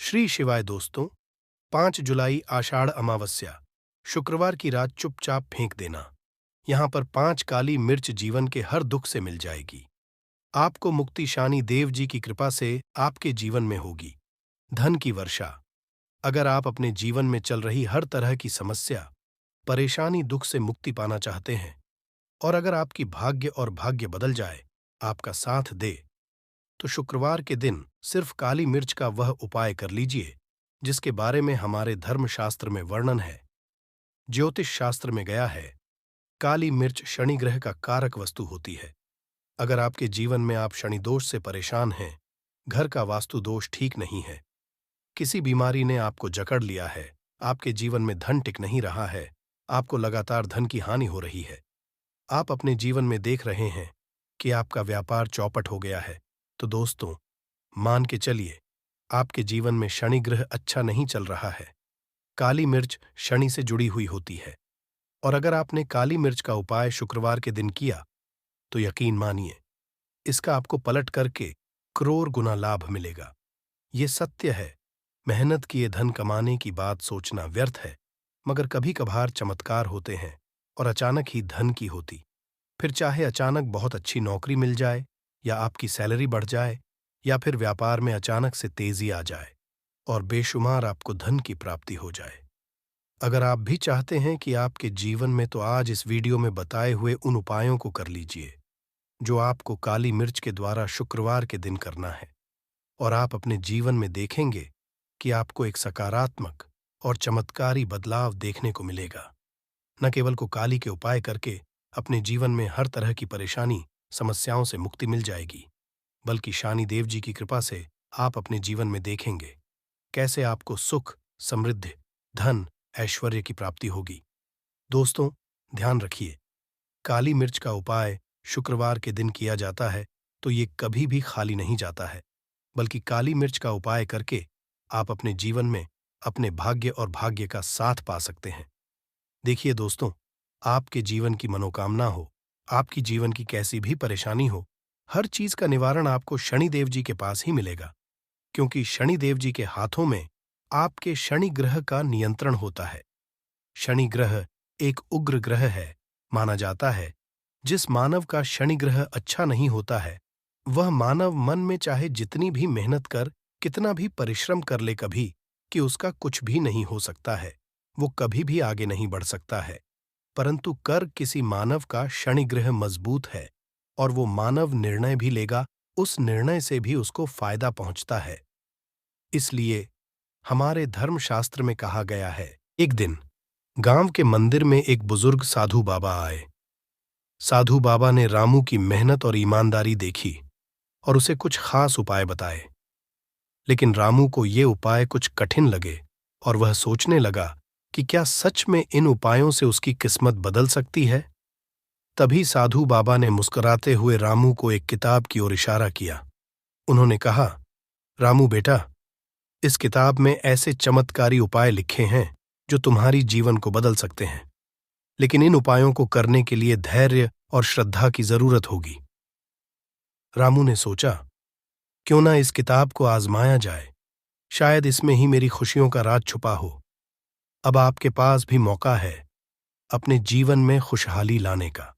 श्री शिवाय दोस्तों। 5 जुलाई आषाढ़ अमावस्या, शुक्रवार की रात चुपचाप फेंक देना। यहाँ पर 5 काली मिर्च जीवन के हर दुख से मिल जाएगी। आपको मुक्ति शानी देव जी की कृपा से आपके जीवन में होगी धन की वर्षा। अगर आप अपने जीवन में चल रही हर तरह की समस्या, परेशानी, दुख से मुक्ति पाना चाहते हैं और अगर आपकी भाग्य और भाग्य बदल जाए, आपका साथ दे, तो शुक्रवार के दिन सिर्फ काली मिर्च का वह उपाय कर लीजिए जिसके बारे में हमारे धर्मशास्त्र में वर्णन है। ज्योतिष शास्त्र में गया है, काली मिर्च शनि ग्रह का कारक वस्तु होती है। अगर आपके जीवन में आप शनि दोष से परेशान हैं, घर का वास्तु दोष ठीक नहीं है, किसी बीमारी ने आपको जकड़ लिया है, आपके जीवन में धन टिक नहीं रहा है, आपको लगातार धन की हानि हो रही है, आप अपने जीवन में देख रहे हैं कि आपका व्यापार चौपट हो गया है, तो दोस्तों मान के चलिए आपके जीवन में शनि ग्रह अच्छा नहीं चल रहा है। काली मिर्च शनि से जुड़ी हुई होती है और अगर आपने काली मिर्च का उपाय शुक्रवार के दिन किया तो यकीन मानिए इसका आपको पलट करके करोड़ गुना लाभ मिलेगा। ये सत्य है। मेहनत किए धन कमाने की बात सोचना व्यर्थ है, मगर कभी कभार चमत्कार होते हैं और अचानक ही धन की होती। फिर चाहे अचानक बहुत अच्छी नौकरी मिल जाए या आपकी सैलरी बढ़ जाए या फिर व्यापार में अचानक से तेजी आ जाए और बेशुमार आपको धन की प्राप्ति हो जाए। अगर आप भी चाहते हैं कि आपके जीवन में, तो आज इस वीडियो में बताए हुए उन उपायों को कर लीजिए जो आपको काली मिर्च के द्वारा शुक्रवार के दिन करना है और आप अपने जीवन में देखेंगे कि आपको एक सकारात्मक और चमत्कारी बदलाव देखने को मिलेगा। न केवल को काली के उपाय करके अपने जीवन में हर तरह की परेशानी, समस्याओं से मुक्ति मिल जाएगी, बल्कि शानी देव जी की कृपा से आप अपने जीवन में देखेंगे कैसे आपको सुख, समृद्धि, धन, ऐश्वर्य की प्राप्ति होगी। दोस्तों ध्यान रखिए, काली मिर्च का उपाय शुक्रवार के दिन किया जाता है तो ये कभी भी खाली नहीं जाता है, बल्कि काली मिर्च का उपाय करके आप अपने जीवन में अपने भाग्य और भाग्य का साथ पा सकते हैं। देखिए दोस्तों, आपके जीवन की मनोकामना हो, आपकी जीवन की कैसी भी परेशानी हो, हर चीज का निवारण आपको शनिदेव जी के पास ही मिलेगा, क्योंकि शनिदेव जी के हाथों में आपके शनि ग्रह का नियंत्रण होता है। शनि ग्रह एक उग्र ग्रह है। माना जाता है जिस मानव का शनि ग्रह अच्छा नहीं होता है, वह मानव मन में चाहे जितनी भी मेहनत कर, कितना भी परिश्रम कर ले कभी, कि उसका कुछ भी नहीं हो सकता है, वो कभी भी आगे नहीं बढ़ सकता है। परंतु कर किसी मानव का शनि ग्रह मजबूत है और वो मानव निर्णय भी लेगा, उस निर्णय से भी उसको फायदा पहुंचता है। इसलिए हमारे धर्मशास्त्र में कहा गया है, एक दिन गांव के मंदिर में एक बुजुर्ग साधु बाबा आए। साधु बाबा ने रामू की मेहनत और ईमानदारी देखी और उसे कुछ खास उपाय बताए, लेकिन रामू को ये उपाय कुछ कठिन लगे और वह सोचने लगा कि क्या सच में इन उपायों से उसकी किस्मत बदल सकती है। तभी साधु बाबा ने मुस्कुराते हुए रामू को एक किताब की ओर इशारा किया। उन्होंने कहा, रामू बेटा, इस किताब में ऐसे चमत्कारी उपाय लिखे हैं जो तुम्हारी जीवन को बदल सकते हैं, लेकिन इन उपायों को करने के लिए धैर्य और श्रद्धा की जरूरत होगी। रामू ने सोचा, क्यों ना इस किताब को आजमाया जाए, शायद इसमें ही मेरी खुशियों का राज छुपा हो। अब आपके पास भी मौका है अपने जीवन में खुशहाली लाने का,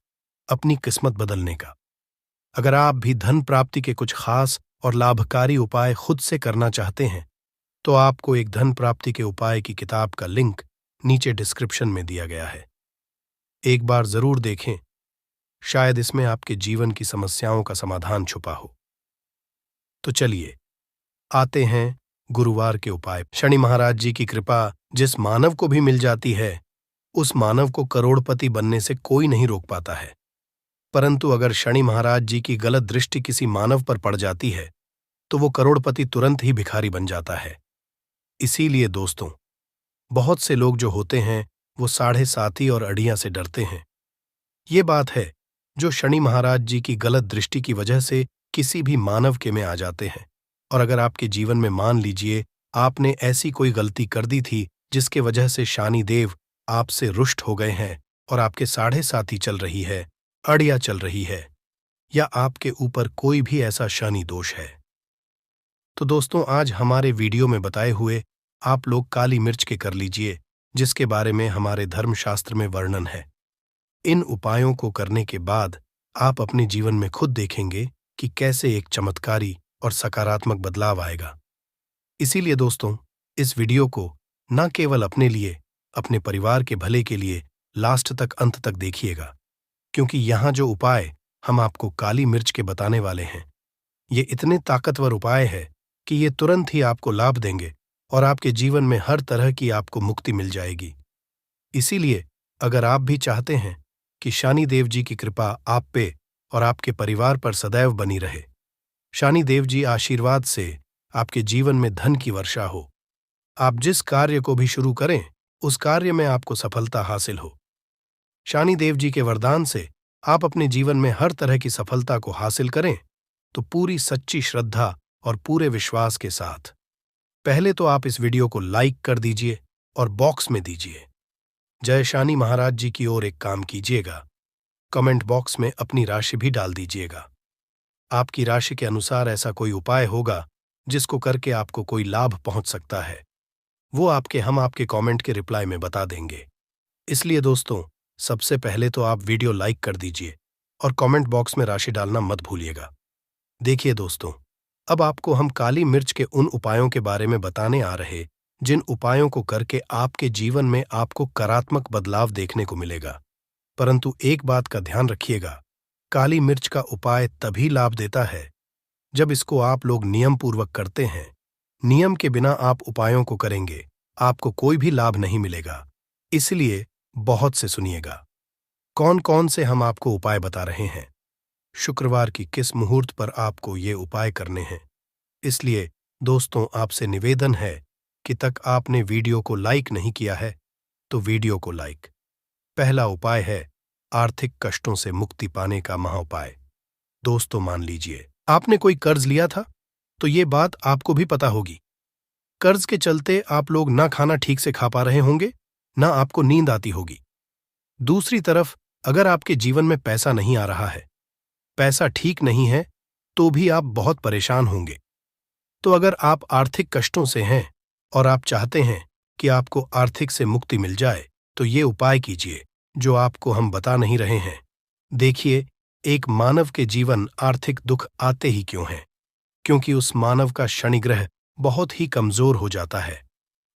अपनी किस्मत बदलने का। अगर आप भी धन प्राप्ति के कुछ खास और लाभकारी उपाय खुद से करना चाहते हैं, तो आपको एक धन प्राप्ति के उपाय की किताब का लिंक नीचे डिस्क्रिप्शन में दिया गया है। एक बार जरूर देखें, शायद इसमें आपके जीवन की समस्याओं का समाधान छुपा हो। तो चलिए आते हैं गुरुवार के उपाय। शनि महाराज जी की कृपा जिस मानव को भी मिल जाती है, उस मानव को करोड़पति बनने से कोई नहीं रोक पाता है। परंतु अगर शनि महाराज जी की गलत दृष्टि किसी मानव पर पड़ जाती है, तो वो करोड़पति तुरंत ही भिखारी बन जाता है। इसीलिए दोस्तों, बहुत से लोग जो होते हैं वो साढ़े साती और अड़ियां से डरते हैं। ये बात है जो शनि महाराज जी की गलत दृष्टि की वजह से किसी भी मानव के में आ जाते हैं। और अगर आपके जीवन में मान लीजिए आपने ऐसी कोई गलती कर दी थी जिसके वजह से शनि देव आपसे रुष्ट हो गए हैं और आपके साढ़े साती चल रही है, अड़िया चल रही है, या आपके ऊपर कोई भी ऐसा शनि दोष है, तो दोस्तों, आज हमारे वीडियो में बताए हुए आप लोग काली मिर्च के कर लीजिए, जिसके बारे में हमारे धर्मशास्त्र में वर्णन है। इन उपायों को करने के बाद आप अपने जीवन में खुद देखेंगे कि कैसे एक चमत्कारी और सकारात्मक बदलाव आएगा। इसीलिए दोस्तों, इस वीडियो को न केवल अपने लिए, अपने परिवार के भले के लिए लास्ट तक, अंत तक देखिएगा, क्योंकि यहाँ जो उपाय हम आपको काली मिर्च के बताने वाले हैं, ये इतने ताकतवर उपाय है कि ये तुरंत ही आपको लाभ देंगे और आपके जीवन में हर तरह की आपको मुक्ति मिल जाएगी। इसीलिए अगर आप भी चाहते हैं कि शनिदेव जी की कृपा आप पे और आपके परिवार पर सदैव बनी रहे, शनिदेव जी आशीर्वाद से आपके जीवन में धन की वर्षा हो, आप जिस कार्य को भी शुरू करें उस कार्य में आपको सफलता हासिल हो, शनिदेव जी के वरदान से आप अपने जीवन में हर तरह की सफलता को हासिल करें, तो पूरी सच्ची श्रद्धा और पूरे विश्वास के साथ पहले तो आप इस वीडियो को लाइक कर दीजिए और बॉक्स में दीजिए जय शनि महाराज जी की ओर एक काम कीजिएगा। कमेंट बॉक्स में अपनी राशि भी डाल दीजिएगा। आपकी राशि के अनुसार ऐसा कोई उपाय होगा जिसको करके आपको कोई लाभ पहुंच सकता है, वो हम आपके कमेंट के रिप्लाई में बता देंगे। इसलिए दोस्तों, सबसे पहले तो आप वीडियो लाइक कर दीजिए और कमेंट बॉक्स में राशि डालना मत भूलिएगा। देखिए दोस्तों, अब आपको हम काली मिर्च के उन उपायों के बारे में बताने आ रहे जिन उपायों को करके आपके जीवन में आपको करात्मक बदलाव देखने को मिलेगा। परंतु एक बात का ध्यान रखिएगा, काली मिर्च का उपाय तभी लाभ देता है जब इसको आप लोग नियम पूर्वक करते हैं। नियम के बिना आप उपायों को करेंगे, आपको कोई भी लाभ नहीं मिलेगा। इसलिए बहुत से सुनिएगा। कौन कौन से हम आपको उपाय बता रहे हैं, शुक्रवार की किस मुहूर्त पर आपको ये उपाय करने हैं। इसलिए दोस्तों, आपसे निवेदन है कि तक आपने वीडियो को लाइक नहीं किया है तो वीडियो को लाइक। पहला उपाय है आर्थिक कष्टों से मुक्ति पाने का महाउपाय। दोस्तों, मान लीजिए आपने कोई कर्ज लिया था, तो ये बात आपको भी पता होगी। कर्ज के चलते आप लोग ना खाना ठीक से खा पा रहे होंगे, ना आपको नींद आती होगी। दूसरी तरफ अगर आपके जीवन में पैसा नहीं आ रहा है, पैसा ठीक नहीं है, तो भी आप बहुत परेशान होंगे। तो अगर आप आर्थिक कष्टों से हैं और आप चाहते हैं कि आपको आर्थिक से मुक्ति मिल जाए, तो ये उपाय कीजिए जो आपको हम बता नहीं रहे हैं। देखिए, एक मानव के जीवन आर्थिक दुख आते ही क्यों हैं? क्योंकि उस मानव का शनि ग्रह बहुत ही कमजोर हो जाता है।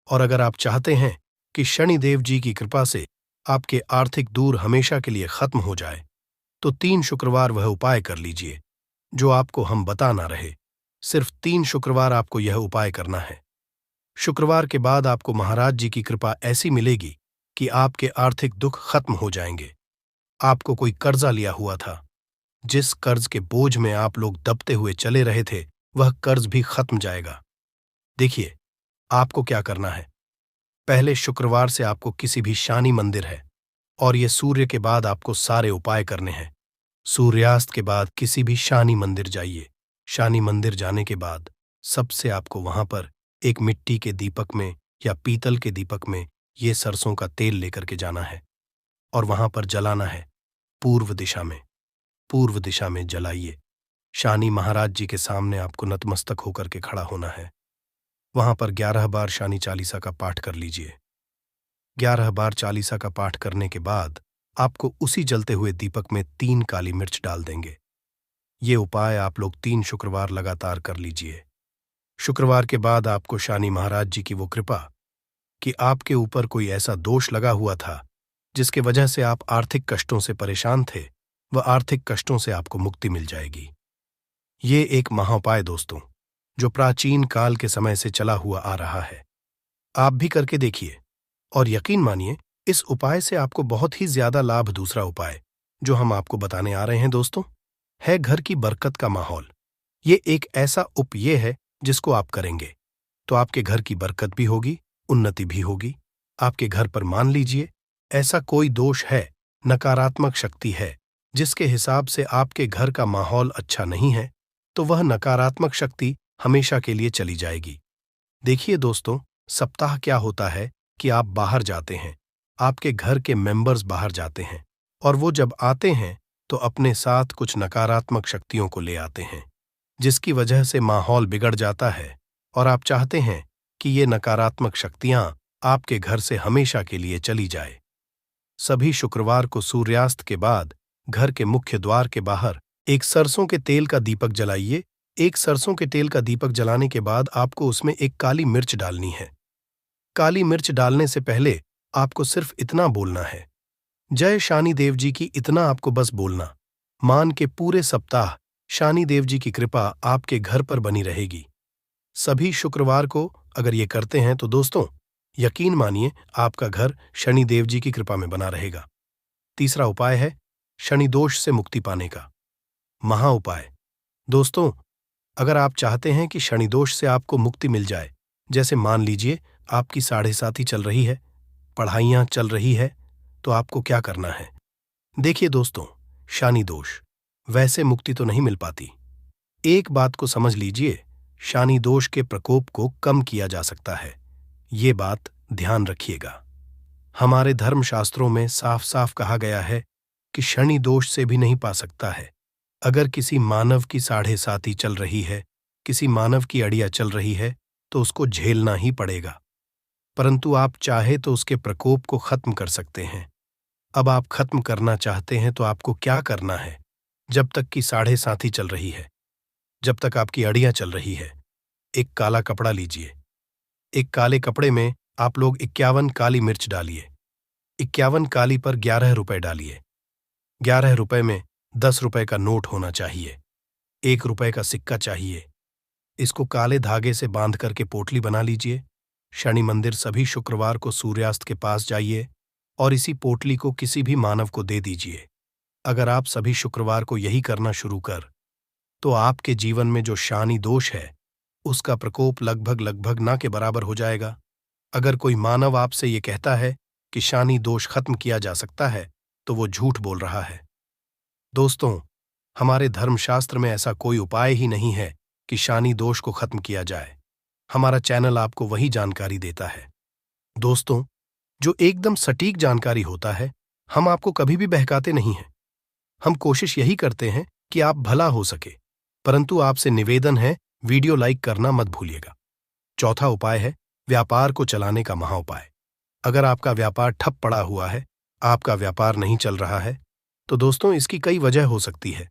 और अगर आप चाहते हैं कि शनिदेव जी की कृपा से आपके आर्थिक दूर हमेशा के लिए खत्म हो जाए, तो 3 शुक्रवार वह उपाय कर लीजिए जो आपको हम बता ना रहे। सिर्फ 3 शुक्रवार आपको यह उपाय करना है। शुक्रवार के बाद आपको महाराज जी की कृपा ऐसी मिलेगी कि आपके आर्थिक दुख खत्म हो जाएंगे। आपको कोई कर्जा लिया हुआ था, जिस कर्ज के बोझ में आप लोग दबते हुए चले रहे थे, वह कर्ज भी खत्म जाएगा। देखिए, आपको क्या करना है। पहले शुक्रवार से आपको किसी भी शनि मंदिर है, और ये सूर्य के बाद आपको सारे उपाय करने हैं। सूर्यास्त के बाद किसी भी शनि मंदिर जाइए। शनि मंदिर जाने के बाद सबसे आपको वहां पर एक मिट्टी के दीपक में या पीतल के दीपक में ये सरसों का तेल लेकर के जाना है और वहां पर जलाना है पूर्व दिशा में। पूर्व दिशा में जलाइए। शनि महाराज जी के सामने आपको नतमस्तक होकर के खड़ा होना है। वहां पर 11 बार शनि चालीसा का पाठ कर लीजिए। 11 बार चालीसा का पाठ करने के बाद आपको उसी जलते हुए दीपक में 3 काली मिर्च डाल देंगे। ये उपाय आप लोग 3 शुक्रवार लगातार कर लीजिए। शुक्रवार के बाद आपको शनि महाराज जी की वो कृपा कि आपके ऊपर कोई ऐसा दोष लगा हुआ था जिसके वजह से आप आर्थिक कष्टों से परेशान थे, वह आर्थिक कष्टों से आपको मुक्ति मिल जाएगी। ये एक महाउपाय दोस्तों, जो प्राचीन काल के समय से चला हुआ आ रहा है। आप भी करके देखिए और यकीन मानिए, इस उपाय से आपको बहुत ही ज्यादा लाभ। दूसरा उपाय जो हम आपको बताने आ रहे हैं दोस्तों, है घर की बरकत का माहौल। ये एक ऐसा उपाय है जिसको आप करेंगे तो आपके घर की बरकत भी होगी, उन्नति भी होगी। आपके घर पर मान लीजिए ऐसा कोई दोष है, नकारात्मक शक्ति है, जिसके हिसाब से आपके घर का माहौल अच्छा नहीं है, तो वह नकारात्मक शक्ति हमेशा के लिए चली जाएगी। देखिए दोस्तों, सप्ताह क्या होता है कि आप बाहर जाते हैं, आपके घर के मेंबर्स बाहर जाते हैं, और वो जब आते हैं तो अपने साथ कुछ नकारात्मक शक्तियों को ले आते हैं, जिसकी वजह से माहौल बिगड़ जाता है और आप चाहते हैं कि ये नकारात्मक शक्तियां आपके घर से हमेशा के लिए चली जाए। सभी शुक्रवार को सूर्यास्त के बाद घर के मुख्य द्वार के बाहर एक सरसों के तेल का दीपक जलाइए। एक सरसों के तेल का दीपक जलाने के बाद आपको उसमें एक काली मिर्च डालनी है। काली मिर्च डालने से पहले आपको सिर्फ इतना बोलना है, जय शानी देव जी की। इतना आपको बस बोलना। मान के पूरे सप्ताह शानी देव जी की कृपा आपके घर पर बनी रहेगी। सभी शुक्रवार को अगर ये करते हैं तो दोस्तों यकीन मानिए आपका घर शनि देव जी की कृपा में बना रहेगा। तीसरा उपाय है शनि दोष से मुक्ति पाने का महा उपाय। दोस्तों अगर आप चाहते हैं कि शनि दोष से आपको मुक्ति मिल जाए, जैसे मान लीजिए आपकी 7.5 चल रही है, पढ़ाइयां चल रही है, तो आपको क्या करना है? देखिए दोस्तों, शनि दोष वैसे मुक्ति तो नहीं मिल पाती। एक बात को समझ लीजिए, शनि दोष के प्रकोप को कम किया जा सकता है। ये बात ध्यान रखिएगा। हमारे धर्मशास्त्रों में साफ साफ कहा गया है कि शनि दोष से भी नहीं पा सकता है। अगर किसी मानव की 7.5 चल रही है, किसी मानव की अड़िया चल रही है, तो उसको झेलना ही पड़ेगा। परंतु आप चाहे तो उसके प्रकोप को खत्म कर सकते हैं। अब आप खत्म करना चाहते हैं तो आपको क्या करना है? जब तक कि 7.5 चल रही है, जब तक आपकी अड़ियां चल रही है, एक काला कपड़ा लीजिए। एक काले कपड़े में आप लोग 51 काली मिर्च डालिए। 51 काली पर 11 रुपए डालिए। 11 रुपए में 10 रुपए का नोट होना चाहिए। 1 रुपए का सिक्का चाहिए। इसको काले धागे से बांध करके पोटली बना लीजिए। शनि मंदिर सभी शुक्रवार को सूर्यास्त के पास जाइए और इसी पोटली को किसी भी मानव को दे दीजिए। अगर आप सभी शुक्रवार को यही करना शुरू कर, तो आपके जीवन में जो शनि दोष है उसका प्रकोप लगभग ना के बराबर हो जाएगा। अगर कोई मानव आपसे ये कहता है कि शनि दोष खत्म किया जा सकता है, तो वो झूठ बोल रहा है। दोस्तों, हमारे धर्मशास्त्र में ऐसा कोई उपाय ही नहीं है कि शनि दोष को खत्म किया जाए। हमारा चैनल आपको वही जानकारी देता है। दोस्तों, जो एकदम सटीक जानकारी होता है, हम आपको कभी भी बहकाते नहीं हैं। हम कोशिश यही करते हैं कि आप भला हो सके, परंतु आपसे निवेदन है वीडियो लाइक करना मत भूलिएगा। चौथा उपाय है व्यापार को चलाने का महा उपाय। अगर आपका व्यापार ठप पड़ा हुआ है, आपका व्यापार नहीं चल रहा है, तो दोस्तों इसकी कई वजह हो सकती है।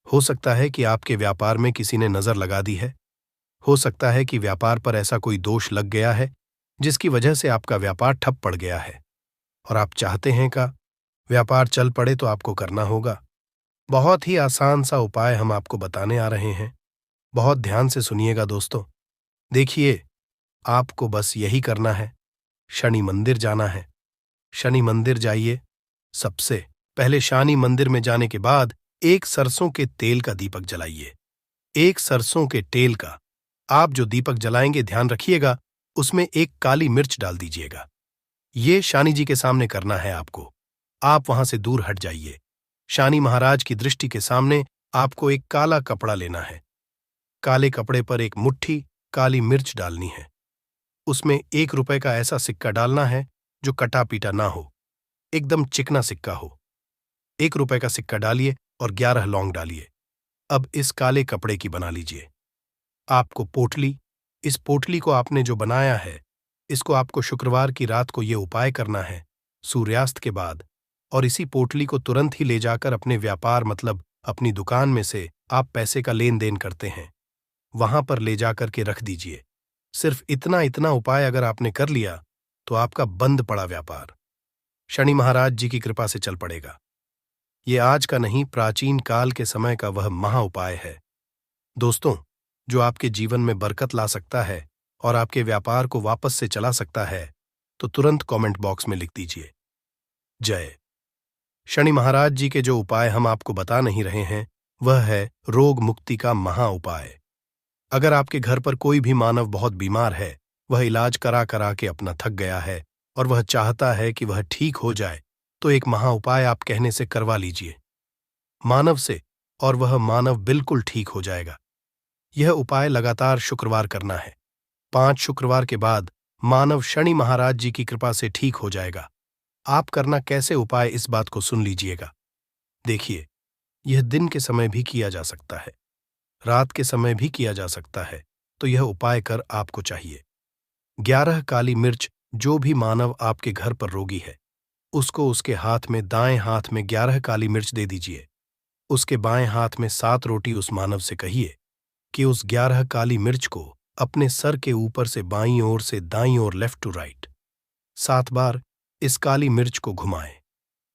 हो सकता है कि आपके व्यापार में किसी ने नजर लगा दी है। हो सकता है कि व्यापार पर ऐसा कोई दोष लग गया है जिसकी वजह से आपका व्यापार ठप पड़ गया है और आप चाहते हैं का व्यापार चल पड़े, तो आपको करना होगा। बहुत ही आसान सा उपाय हम आपको बताने आ रहे हैं। बहुत ध्यान से सुनिएगा दोस्तों। देखिए, आपको बस यही करना है, शनि मंदिर जाना है। शनि मंदिर जाइए। सबसे पहले शनि मंदिर में जाने के बाद एक सरसों के तेल का दीपक जलाइए। एक सरसों के तेल का आप जो दीपक जलाएंगे, ध्यान रखिएगा उसमें एक काली मिर्च डाल दीजिएगा। ये शनि जी के सामने करना है आपको। आप वहां से दूर हट जाइए। शनि महाराज की दृष्टि के सामने आपको एक काला कपड़ा लेना है। काले कपड़े पर एक मुट्ठी काली मिर्च डालनी है। उसमें 1 रुपए का ऐसा सिक्का डालना है जो कटा पीटा ना हो, एकदम चिकना सिक्का हो। 1 रुपए का सिक्का डालिए और 11 लौंग डालिए। अब इस काले कपड़े की बना लीजिए आपको पोटली। इस पोटली को आपने जो बनाया है, इसको आपको शुक्रवार की रात को ये उपाय करना है सूर्यास्त के बाद, और इसी पोटली को तुरंत ही ले जाकर अपने व्यापार मतलब अपनी दुकान में से आप पैसे का लेन देन करते हैं, वहां पर ले जाकर के रख दीजिए। सिर्फ इतना उपाय अगर आपने कर लिया तो आपका बंद पड़ा व्यापार शनि महाराज जी की कृपा से चल पड़ेगा। ये आज का नहीं, प्राचीन काल के समय का वह महा उपाय है दोस्तों, जो आपके जीवन में बरकत ला सकता है और आपके व्यापार को वापस से चला सकता है। तो तुरंत कमेंट बॉक्स में लिख दीजिए जय। शनि महाराज जी के जो उपाय हम आपको बता नहीं रहे हैं, वह है रोग मुक्ति का महा उपाय। अगर आपके घर पर कोई भी मानव बहुत बीमार है, वह इलाज करा करा के अपना थक गया है और वह चाहता है कि वह ठीक हो जाए, तो एक महा उपाय आप कहने से करवा लीजिए मानव से, और वह मानव बिल्कुल ठीक हो जाएगा। यह उपाय लगातार शुक्रवार करना है। 5 शुक्रवार के बाद मानव शनि महाराज जी की कृपा से ठीक हो जाएगा। आप करना कैसे उपाय, इस बात को सुन लीजिएगा। देखिए, यह दिन के समय भी किया जा सकता है, रात के समय भी किया जा सकता है, तो यह उपाय कर आपको चाहिए। 11 काली मिर्च। जो भी मानव आपके घर पर रोगी है, उसको उसके हाथ में दाएं हाथ में 11 काली मिर्च दे दीजिए। उसके बाएं हाथ में 7 रोटी उस मानव से कहिए कि उस 11 काली मिर्च को अपने सर के ऊपर से बाईं ओर से दाईं ओर, लेफ्ट टू राइट, 7 बार इस काली मिर्च को घुमाएं।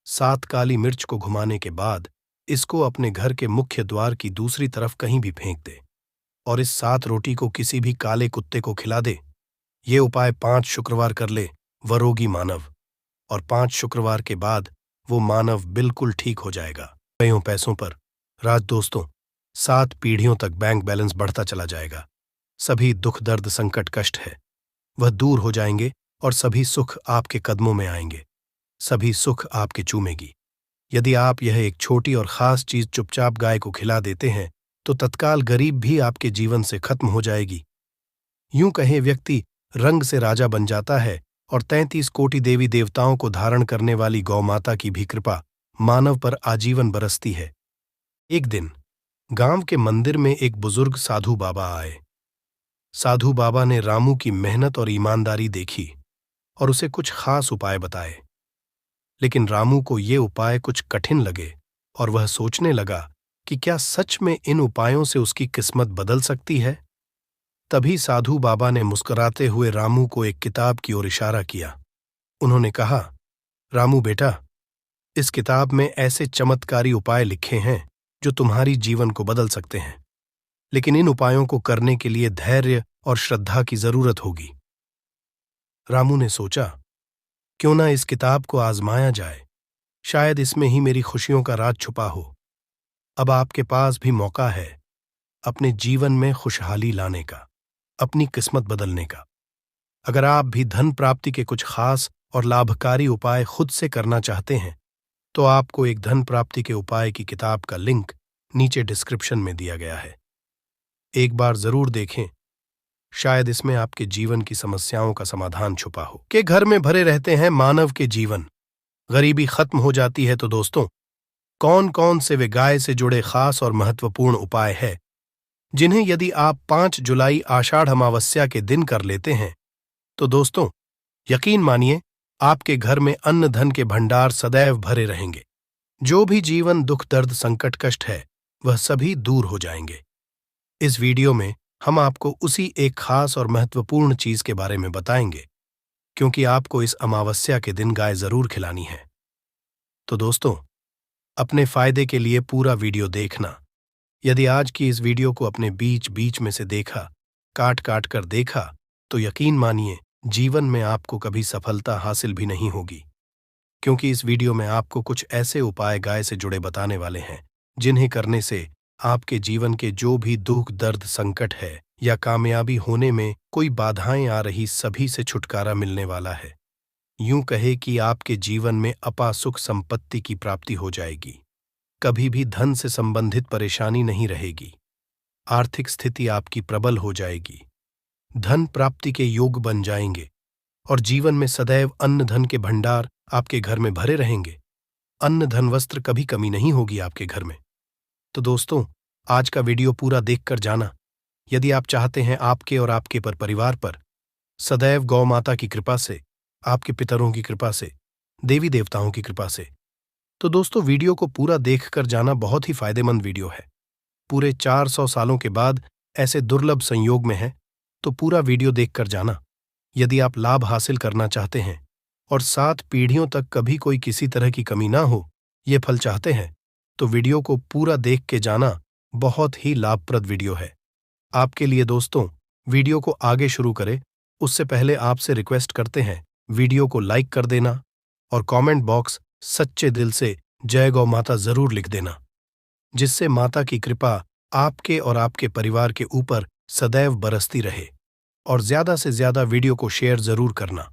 7 काली मिर्च को घुमाने के बाद इसको अपने घर के मुख्य द्वार की दूसरी तरफ कहीं भी फेंक दे और इस 7 रोटी को किसी भी काले कुत्ते को खिला दे। ये उपाय 5 शुक्रवार कर ले वह रोगी मानव, और 5 शुक्रवार के बाद वो मानव बिल्कुल ठीक हो जाएगा। कईयों पैसों पर राज दोस्तों, 7 पीढ़ियों तक बैंक बैलेंस बढ़ता चला जाएगा। सभी दुख दर्द संकट कष्ट है वह दूर हो जाएंगे और सभी सुख आपके कदमों में आएंगे। सभी सुख आपके चूमेगी। यदि आप यह एक छोटी और खास चीज चुपचाप गाय को खिला देते हैं तो तत्काल गरीब भी आपके जीवन से खत्म हो जाएगी। यूं कहें, व्यक्ति रंग से राजा बन जाता है और 33 कोटि देवी देवताओं को धारण करने वाली गौ माता की भी कृपा मानव पर आजीवन बरसती है। एक दिन गांव के मंदिर में एक बुजुर्ग साधु बाबा आए। साधु बाबा ने रामू की मेहनत और ईमानदारी देखी और उसे कुछ खास उपाय बताए, लेकिन रामू को ये उपाय कुछ कठिन लगे और वह सोचने लगा कि क्या सच में इन उपायों से उसकी किस्मत बदल सकती है। तभी साधु बाबा ने मुस्कुराते हुए रामू को एक किताब की ओर इशारा किया। उन्होंने कहा, रामू बेटा, इस किताब में ऐसे चमत्कारी उपाय लिखे हैं जो तुम्हारी जीवन को बदल सकते हैं, लेकिन इन उपायों को करने के लिए धैर्य और श्रद्धा की जरूरत होगी। रामू ने सोचा, क्यों ना इस किताब को आजमाया जाए, शायद इसमें ही मेरी खुशियों का राज छुपा हो। अब आपके पास भी मौका है अपने जीवन में खुशहाली लाने का, अपनी किस्मत बदलने का। अगर आप भी धन प्राप्ति के कुछ खास और लाभकारी उपाय खुद से करना चाहते हैं तो आपको एक धन प्राप्ति के उपाय की किताब का लिंक नीचे डिस्क्रिप्शन में दिया गया है। एक बार जरूर देखें, शायद इसमें आपके जीवन की समस्याओं का समाधान छुपा हो। के घर में भरे रहते हैं मानव के जीवन, गरीबी खत्म हो जाती है। तो दोस्तों, कौन कौन से वे गाय से जुड़े खास और महत्वपूर्ण उपाय हैं जिन्हें यदि आप 5 जुलाई आषाढ़ अमावस्या के दिन कर लेते हैं तो दोस्तों, यकीन मानिए आपके घर में अन्न धन के भंडार सदैव भरे रहेंगे। जो भी जीवन दुख दर्द संकट कष्ट है वह सभी दूर हो जाएंगे। इस वीडियो में हम आपको उसी एक खास और महत्वपूर्ण चीज के बारे में बताएंगे, क्योंकि आपको इस अमावस्या के दिन गाय जरूर खिलानी है। तो दोस्तों, अपने फायदे के लिए पूरा वीडियो देखना। यदि आज की इस वीडियो को अपने बीच बीच में से देखा, काट काट कर देखा, तो यकीन मानिए जीवन में आपको कभी सफलता हासिल भी नहीं होगी, क्योंकि इस वीडियो में आपको कुछ ऐसे उपाय गाय से जुड़े बताने वाले हैं जिन्हें करने से आपके जीवन के जो भी दुख दर्द संकट है या कामयाबी होने में कोई बाधाएं आ रही, सभी से छुटकारा मिलने वाला है। यूं कहे कि आपके जीवन में अपार सुख संपत्ति की प्राप्ति हो जाएगी। कभी भी धन से संबंधित परेशानी नहीं रहेगी। आर्थिक स्थिति आपकी प्रबल हो जाएगी। धन प्राप्ति के योग बन जाएंगे और जीवन में सदैव अन्न धन के भंडार आपके घर में भरे रहेंगे। अन्न धन वस्त्र कभी कमी नहीं होगी आपके घर में। तो दोस्तों, आज का वीडियो पूरा देखकर जाना। यदि आप चाहते हैं आपके और आपके परिवार पर सदैव गौ माता की कृपा से, आपके पितरों की कृपा से, देवी देवताओं की कृपा से, तो दोस्तों वीडियो को पूरा देखकर जाना बहुत ही फायदेमंद वीडियो है। पूरे 400 सालों के बाद ऐसे दुर्लभ संयोग में है, तो पूरा वीडियो देखकर जाना। यदि आप लाभ हासिल करना चाहते हैं और 7 पीढ़ियों तक कभी कोई किसी तरह की कमी ना हो, ये फल चाहते हैं, तो वीडियो को पूरा देख के जाना। बहुत ही लाभप्रद वीडियो है आपके लिए। दोस्तों, वीडियो को आगे शुरू करें उससे पहले आपसे रिक्वेस्ट करते हैं, वीडियो को लाइक कर देना और कमेंट बॉक्स सच्चे दिल से जय गौ माता जरूर लिख देना, जिससे माता की कृपा आपके और आपके परिवार के ऊपर सदैव बरसती रहे। और ज्यादा से ज्यादा वीडियो को शेयर जरूर करना,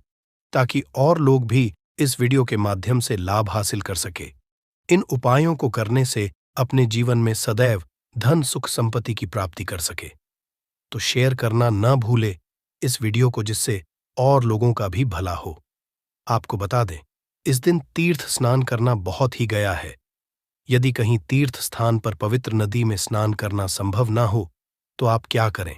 ताकि और लोग भी इस वीडियो के माध्यम से लाभ हासिल कर सके। इन उपायों को करने से अपने जीवन में सदैव धन सुख संपत्ति की प्राप्ति कर सके। तो शेयर करना न भूले इस वीडियो को, जिससे और लोगों का भी भला हो। आपको बता दें, इस दिन तीर्थ स्नान करना बहुत ही गया है। यदि कहीं तीर्थ स्थान पर पवित्र नदी में स्नान करना संभव ना हो, तो आप क्या करें?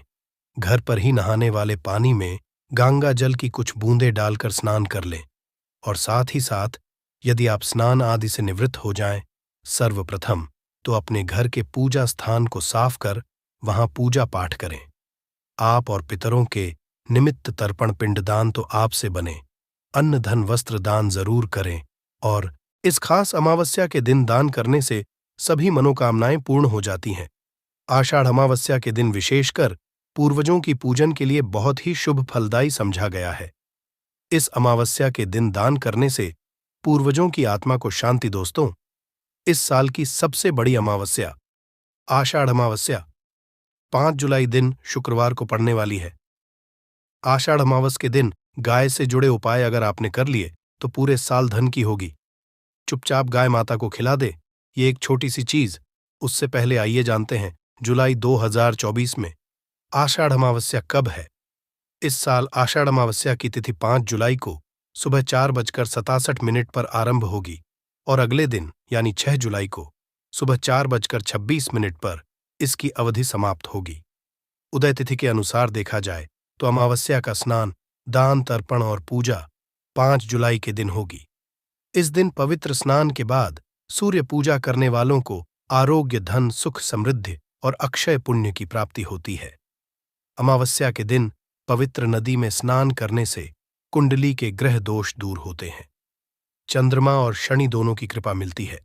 घर पर ही नहाने वाले पानी में गंगा जल की कुछ बूंदें डालकर स्नान कर लें और साथ ही साथ यदि आप स्नान आदि से निवृत्त हो जाएं, सर्वप्रथम तो अपने घर के पूजा स्थान को साफ कर वहां पूजा पाठ करें। आप और पितरों के निमित्त तर्पण पिंडदान तो आपसे बने, अन्न धन वस्त्र दान जरूर करें और इस खास अमावस्या के दिन दान करने से सभी मनोकामनाएं पूर्ण हो जाती हैं। आषाढ़ अमावस्या के दिन विशेषकर पूर्वजों की पूजन के लिए बहुत ही शुभ फलदायी समझा गया है। इस अमावस्या के दिन दान करने से पूर्वजों की आत्मा को शांति। दोस्तों, इस साल की सबसे बड़ी अमावस्या आषाढ़ अमावस्या 5 जुलाई दिन शुक्रवार को पड़ने वाली है। आषाढ़ अमावस के दिन गाय से जुड़े उपाय अगर आपने कर लिए तो पूरे साल धन की होगी। चुपचाप गाय माता को खिला दे, ये एक छोटी सी चीज। उससे पहले आइए जानते हैं जुलाई 2024 में आषाढ़ अमावस्या कब है। इस साल आषाढ़ अमावस्या की तिथि 5 जुलाई को सुबह 4:67 पर आरंभ होगी और अगले दिन यानी 6 जुलाई को सुबह 4:26 पर इसकी अवधि समाप्त होगी। उदय तिथि के अनुसार देखा जाए तो अमावस्या का स्नान, दान, तर्पण और पूजा 5 जुलाई के दिन होगी। इस दिन पवित्र स्नान के बाद सूर्य पूजा करने वालों को आरोग्य, धन, सुख, समृद्धि और अक्षय पुण्य की प्राप्ति होती है। अमावस्या के दिन पवित्र नदी में स्नान करने से कुंडली के ग्रह दोष दूर होते हैं। चंद्रमा और शनि दोनों की कृपा मिलती है।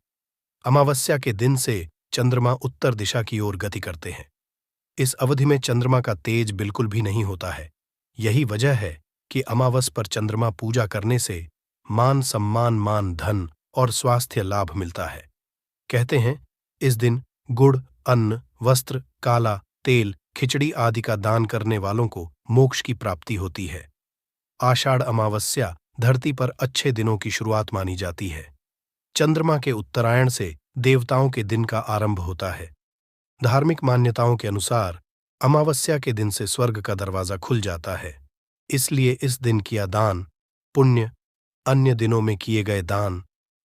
अमावस्या के दिन से चंद्रमा उत्तर दिशा की ओर गति करते हैं। इस अवधि में चंद्रमा का तेज बिल्कुल भी नहीं होता है। यही वजह है कि अमावस पर चंद्रमा पूजा करने से मान सम्मान, मान धन और स्वास्थ्य लाभ मिलता है। कहते हैं इस दिन गुड़, अन्न, वस्त्र, काला तेल, खिचड़ी आदि का दान करने वालों को मोक्ष की प्राप्ति होती है। आषाढ़ अमावस्या धरती पर अच्छे दिनों की शुरुआत मानी जाती है। चंद्रमा के उत्तरायण से देवताओं के दिन का आरंभ होता है। धार्मिक मान्यताओं के अनुसार अमावस्या के दिन से स्वर्ग का दरवाजा खुल जाता है। इसलिए इस दिन किया दान पुण्य अन्य दिनों में किए गए दान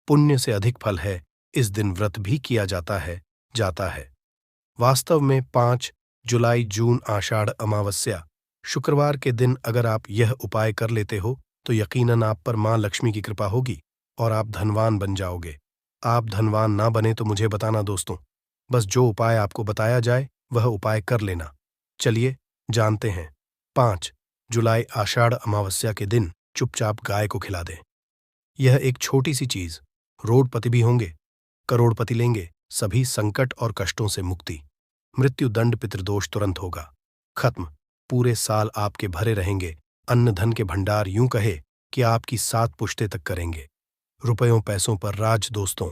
पुण्य से अधिक फल है। इस दिन व्रत भी किया जाता है। वास्तव में 5 जुलाई जून आषाढ़ अमावस्या शुक्रवार के दिन अगर आप यह उपाय कर लेते हो तो यकीनन आप पर मां लक्ष्मी की कृपा होगी और आप धनवान बन जाओगे। आप धनवान ना बने तो मुझे बताना दोस्तों, बस जो उपाय आपको बताया जाए वह उपाय कर लेना। चलिए जानते हैं। 5 जुलाई आषाढ़ अमावस्या के दिन चुपचाप गाय को खिला दें। यह एक छोटी सी चीज, रोडपति भी होंगे, करोड़पति लेंगे, सभी संकट और कष्टों से मुक्ति। मृत्यु दंड पितृदोष तुरंत होगा खत्म। पूरे साल आपके भरे रहेंगे अन्न धन के भंडार, यूं कहे कि आपकी 7 पुश्ते तक करेंगे। रुपयों पैसों पर राज दोस्तों,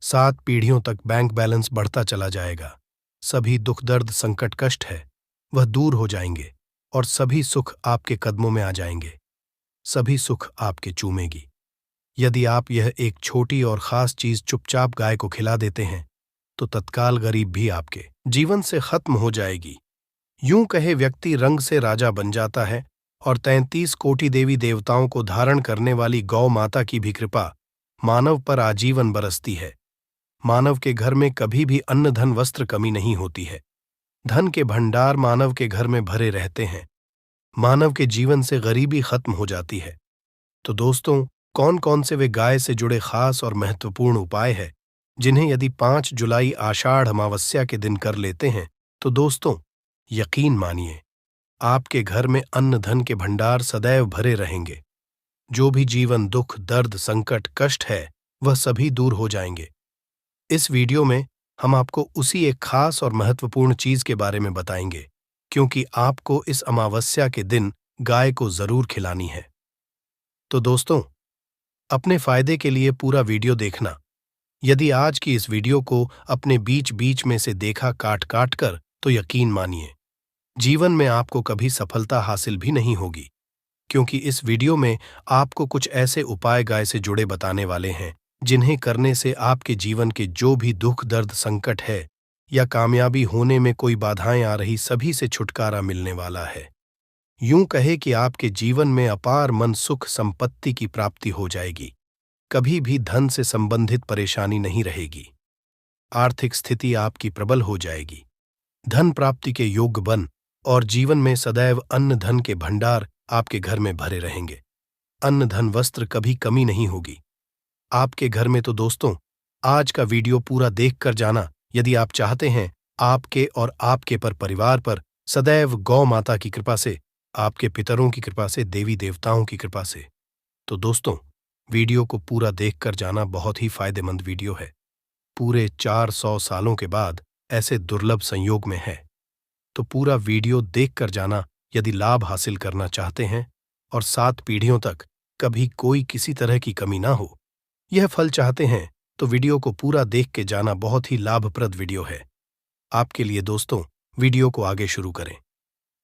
7 पीढ़ियों तक बैंक बैलेंस बढ़ता चला जाएगा। सभी दुख दर्द संकट कष्ट है वह दूर हो जाएंगे और सभी सुख आपके कदमों में आ जाएंगे। सभी सुख आपके चूमेगी। यदि आप यह एक छोटी और खास चीज चुपचाप गाय को खिला देते हैं तो तत्काल गरीब भी आपके जीवन से खत्म हो जाएगी। यूं कहे व्यक्ति रंग से राजा बन जाता है और 33 कोटि देवी देवताओं को धारण करने वाली गौ माता की भी कृपा मानव पर आजीवन बरसती है। मानव के घर में कभी भी अन्न धन वस्त्र कमी नहीं होती है। धन के भंडार मानव के घर में भरे रहते हैं। मानव के जीवन से गरीबी खत्म हो जाती है। तो दोस्तों, कौन कौन से वे गाय से जुड़े खास और महत्वपूर्ण उपाय हैं जिन्हें यदि 5 जुलाई आषाढ़ अमावस्या के दिन कर लेते हैं तो दोस्तों यकीन मानिए आपके घर में अन्न धन के भंडार सदैव भरे रहेंगे। जो भी जीवन दुख दर्द संकट कष्ट है वह सभी दूर हो जाएंगे। इस वीडियो में हम आपको उसी एक खास और महत्वपूर्ण चीज के बारे में बताएंगे, क्योंकि आपको इस अमावस्या के दिन गाय को जरूर खिलानी है। तो दोस्तों, अपने फायदे के लिए पूरा वीडियो देखना। यदि आज की इस वीडियो को अपने बीच बीच में से देखा काट काट कर तो यकीन मानिए जीवन में आपको कभी सफलता हासिल भी नहीं होगी, क्योंकि इस वीडियो में आपको कुछ ऐसे उपाय गाय से जुड़े बताने वाले हैं जिन्हें करने से आपके जीवन के जो भी दुख दर्द संकट है या कामयाबी होने में कोई बाधाएं आ रही सभी से छुटकारा मिलने वाला है। यूं कहे कि आपके जीवन में अपार मन सुख संपत्ति की प्राप्ति हो जाएगी। कभी भी धन से संबंधित परेशानी नहीं रहेगी। आर्थिक स्थिति आपकी प्रबल हो जाएगी। धन प्राप्ति के योग्य बन और जीवन में सदैव अन्न धन के भंडार आपके घर में भरे रहेंगे। अन्न धन वस्त्र कभी कमी नहीं होगी आपके घर में। तो दोस्तों, आज का वीडियो पूरा देखकर जाना यदि आप चाहते हैं आपके और आपके पर परिवार पर सदैव गौ माता की कृपा से, आपके पितरों की कृपा से, देवी देवताओं की कृपा से। तो दोस्तों, वीडियो को पूरा देखकर जाना बहुत ही फायदेमंद वीडियो है। पूरे 400 सालों के बाद ऐसे दुर्लभ संयोग में है। तो पूरा वीडियो देखकर जाना यदि लाभ हासिल करना चाहते हैं और 7 पीढ़ियों तक कभी कोई किसी तरह की कमी ना हो, यह फल चाहते हैं तो वीडियो को पूरा देख के जाना बहुत ही लाभप्रद वीडियो है आपके लिए। दोस्तों, वीडियो को आगे शुरू करें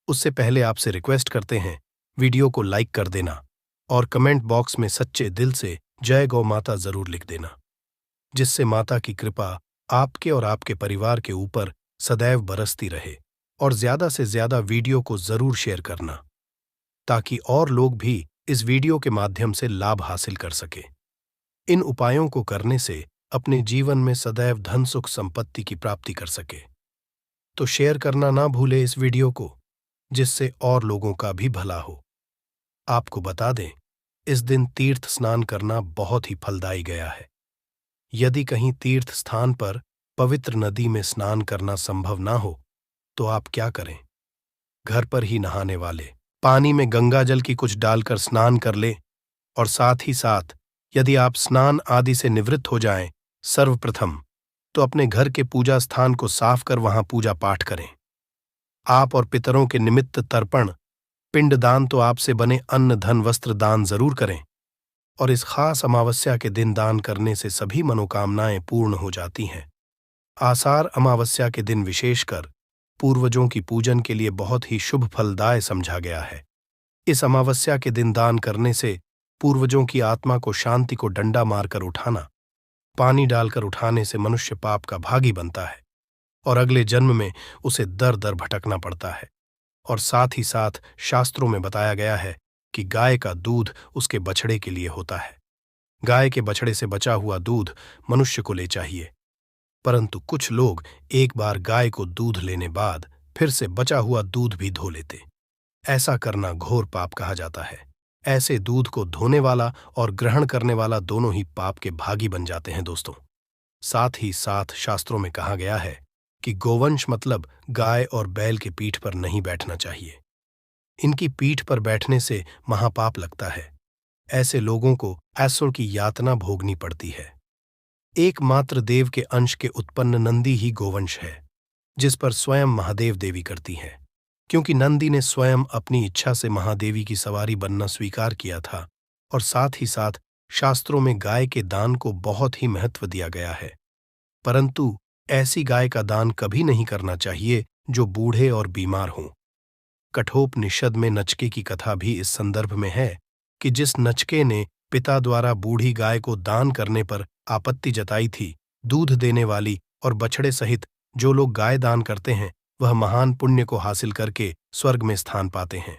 उससे पहले आपसे रिक्वेस्ट करते हैं वीडियो को लाइक कर देना और कमेंट बॉक्स में सच्चे दिल से जय गौ माता जरूर लिख देना, जिससे माता की कृपा आपके और आपके परिवार के ऊपर सदैव बरसती रहे। और ज्यादा से ज्यादा वीडियो को जरूर शेयर करना ताकि और लोग भी इस वीडियो के माध्यम से लाभ हासिल कर सके। इन उपायों को करने से अपने जीवन में सदैव धन सुख संपत्ति की प्राप्ति कर सके। तो शेयर करना ना भूले इस वीडियो को, जिससे और लोगों का भी भला हो। आपको बता दें, इस दिन तीर्थ स्नान करना बहुत ही फलदायी गया है। यदि कहीं तीर्थ स्थान पर पवित्र नदी में स्नान करना संभव ना हो तो आप क्या करें, घर पर ही नहाने वाले पानी में गंगा जल की कुछ डालकर स्नान कर ले। और साथ ही साथ यदि आप स्नान आदि से निवृत्त हो जाएं, सर्वप्रथम तो अपने घर के पूजा स्थान को साफ कर वहां पूजा पाठ करें। आप और पितरों के निमित्त तर्पण पिंडदान तो आपसे बने अन्न धन वस्त्र दान जरूर करें। और इस खास अमावस्या के दिन दान करने से सभी मनोकामनाएं पूर्ण हो जाती हैं। आषाढ़ अमावस्या के दिन विशेषकर पूर्वजों की पूजन के लिए बहुत ही शुभ फलदाय समझा गया है। इस अमावस्या के दिन दान करने से पूर्वजों की आत्मा को शांति को डंडा मारकर उठाना, पानी डालकर उठाने से मनुष्य पाप का भागी बनता है और अगले जन्म में उसे दर दर भटकना पड़ता है। और साथ ही साथ शास्त्रों में बताया गया है कि गाय का दूध उसके बछड़े के लिए होता है। गाय के बछड़े से बचा हुआ दूध मनुष्य को ले चाहिए, परंतु कुछ लोग एक बार गाय को दूध लेने बाद फिर से बचा हुआ दूध भी धो लेते। ऐसा करना घोर पाप कहा जाता है। ऐसे दूध को धोने वाला और ग्रहण करने वाला दोनों ही पाप के भागी बन जाते हैं। दोस्तों, साथ ही साथ शास्त्रों में कहा गया है कि गोवंश मतलब गाय और बैल के पीठ पर नहीं बैठना चाहिए। इनकी पीठ पर बैठने से महापाप लगता है। ऐसे लोगों को असुर की यातना भोगनी पड़ती है। एकमात्र देव के अंश के उत्पन्न नंदी ही गोवंश है, जिस पर स्वयं महादेव देवी करती हैं। क्योंकि नंदी ने स्वयं अपनी इच्छा से महादेवी की सवारी बनना स्वीकार किया था। और साथ ही साथ शास्त्रों में गाय के दान को बहुत ही महत्व दिया गया है। परंतु ऐसी गाय का दान कभी नहीं करना चाहिए जो बूढ़े और बीमार हों। कठोपनिषद में नचके की कथा भी इस संदर्भ में है कि जिस नचके ने पिता द्वारा बूढ़ी गाय को दान करने पर आपत्ति जताई थी, दूध देने वाली और बछड़े सहित जो लोग गाय दान करते हैं वह महान पुण्य को हासिल करके स्वर्ग में स्थान पाते हैं।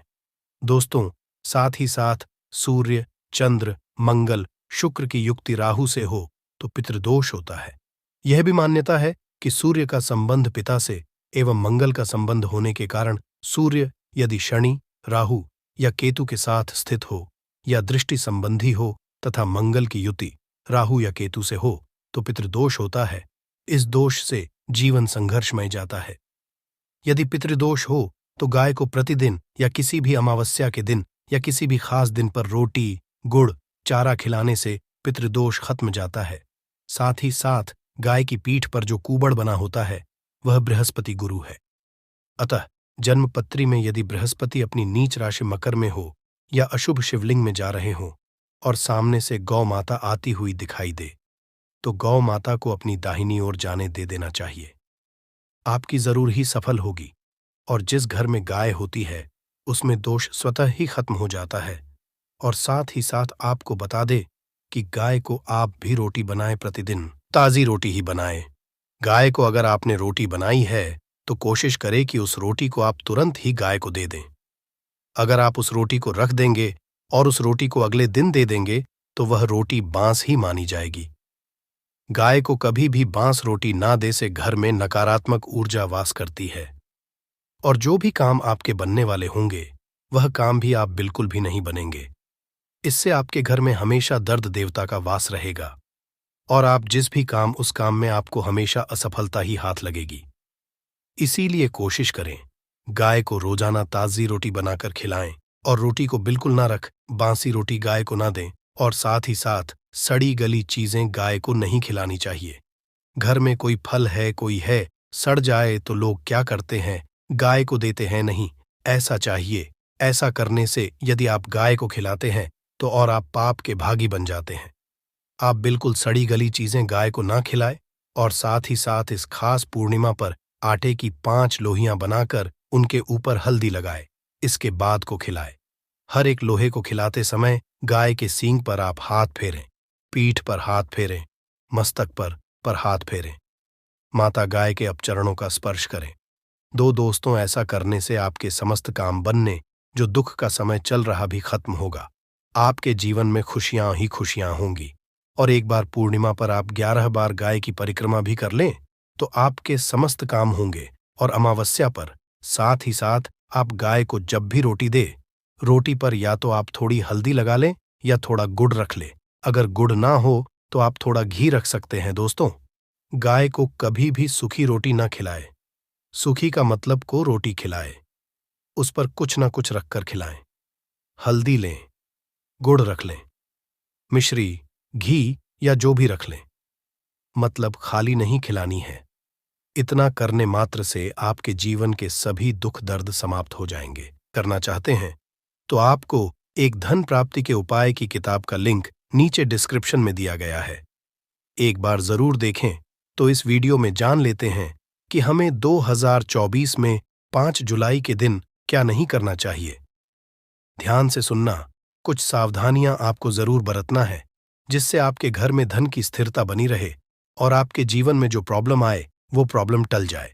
दोस्तों, साथ ही साथ सूर्य, चंद्र, मंगल, शुक्र की युक्ति राहु से हो तो पितृदोष होता है। यह भी मान्यता है कि सूर्य का संबंध पिता से एवं मंगल का संबंध होने के कारण सूर्य यदि शनि, राहु या केतु के साथ स्थित हो या दृष्टि संबंधी हो तथा मंगल की युति राहु या केतु से हो तो पितृदोष होता है। इस दोष से जीवन संघर्षमय जाता है। यदि पितृदोष हो तो गाय को प्रतिदिन या किसी भी अमावस्या के दिन या किसी भी खास दिन पर रोटी, गुड़, चारा खिलाने से पितृदोष खत्म जाता है। साथ ही साथ गाय की पीठ पर जो कूबड़ बना होता है वह बृहस्पति गुरु है। अतः जन्मपत्री में यदि बृहस्पति अपनी नीच राशि मकर में हो या अशुभ शिवलिंग में जा रहे हों और सामने से गौ माता आती हुई दिखाई दे तो गौ माता को अपनी दाहिनी ओर जाने दे देना चाहिए। आपकी जरूर ही सफल होगी और जिस घर में गाय होती है उसमें दोष स्वतः ही खत्म हो जाता है। और साथ ही साथ आपको बता दे कि गाय को आप भी रोटी बनाएं, प्रतिदिन ताजी रोटी ही बनाएं। गाय को अगर आपने रोटी बनाई है तो कोशिश करें कि उस रोटी को आप तुरंत ही गाय को दे दें। अगर आप उस रोटी को रख देंगे और उस रोटी को अगले दिन दे देंगे तो वह रोटी बांस ही मानी जाएगी। गाय को कभी भी बांस रोटी ना दे से घर में नकारात्मक ऊर्जा वास करती है और जो भी काम आपके बनने वाले होंगे वह काम भी आप बिल्कुल भी नहीं बनेंगे। इससे आपके घर में हमेशा दर्द देवता का वास रहेगा और आप जिस भी काम उस काम में आपको हमेशा असफलता ही हाथ लगेगी। इसीलिए कोशिश करें गाय को रोजाना ताजी रोटी बनाकर खिलाएं और रोटी को बिल्कुल ना रख बासी रोटी गाय को ना दें और साथ ही साथ सड़ी गली चीजें गाय को नहीं खिलानी चाहिए। घर में कोई फल है कोई है सड़ जाए तो लोग क्या करते हैं, गाय को देते हैं नहीं, ऐसा चाहिए। ऐसा करने से यदि आप गाय को खिलाते हैं तो और आप पाप के भागी बन जाते हैं। आप बिल्कुल सड़ी गली चीजें गाय को ना खिलाएं और साथ ही साथ इस खास पूर्णिमा पर आटे की 5 लोहियां बनाकर उनके ऊपर हल्दी लगाए, इसके बाद को खिलाए। हर एक लोहे को खिलाते समय गाय के सींग पर आप हाथ फेरें, पीठ पर हाथ फेरें, मस्तक पर हाथ फेरें। माता गाय के अपचरणों का स्पर्श करें। दोस्तों, ऐसा करने से आपके समस्त काम बनने, जो दुख का समय चल रहा भी खत्म होगा। आपके जीवन में खुशियां ही खुशियां होंगी। और एक बार पूर्णिमा पर आप 11 बार गाय की परिक्रमा भी कर लें तो आपके समस्त काम होंगे। और अमावस्या पर साथ ही साथ आप गाय को जब भी रोटी दे, रोटी पर या तो आप थोड़ी हल्दी लगा लें या थोड़ा गुड़ रख लें। अगर गुड़ ना हो तो आप थोड़ा घी रख सकते हैं। दोस्तों, गाय को कभी भी सूखी रोटी ना खिलाए। सूखी का मतलब को रोटी खिलाए, उस पर कुछ ना कुछ रखकर खिलाएं। हल्दी लें, गुड़ रख लें, मिश्री, घी या जो भी रख लें, मतलब खाली नहीं खिलानी है। इतना करने मात्र से आपके जीवन के सभी दुख दर्द समाप्त हो जाएंगे। करना चाहते हैं तो आपको एक धन प्राप्ति के उपाय की किताब का लिंक नीचे डिस्क्रिप्शन में दिया गया है। एक बार जरूर देखें। तो इस वीडियो में जान लेते हैं कि हमें 2024 में 5 जुलाई के दिन क्या नहीं करना चाहिए। ध्यान से सुनना, कुछ सावधानियां आपको जरूर बरतना है जिससे आपके घर में धन की स्थिरता बनी रहे और आपके जीवन में जो प्रॉब्लम आए वो प्रॉब्लम टल जाए।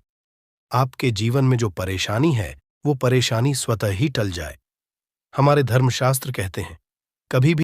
आपके जीवन में जो परेशानी है वो परेशानी स्वतः ही टल जाए। हमारे धर्मशास्त्र कहते हैं कभी भी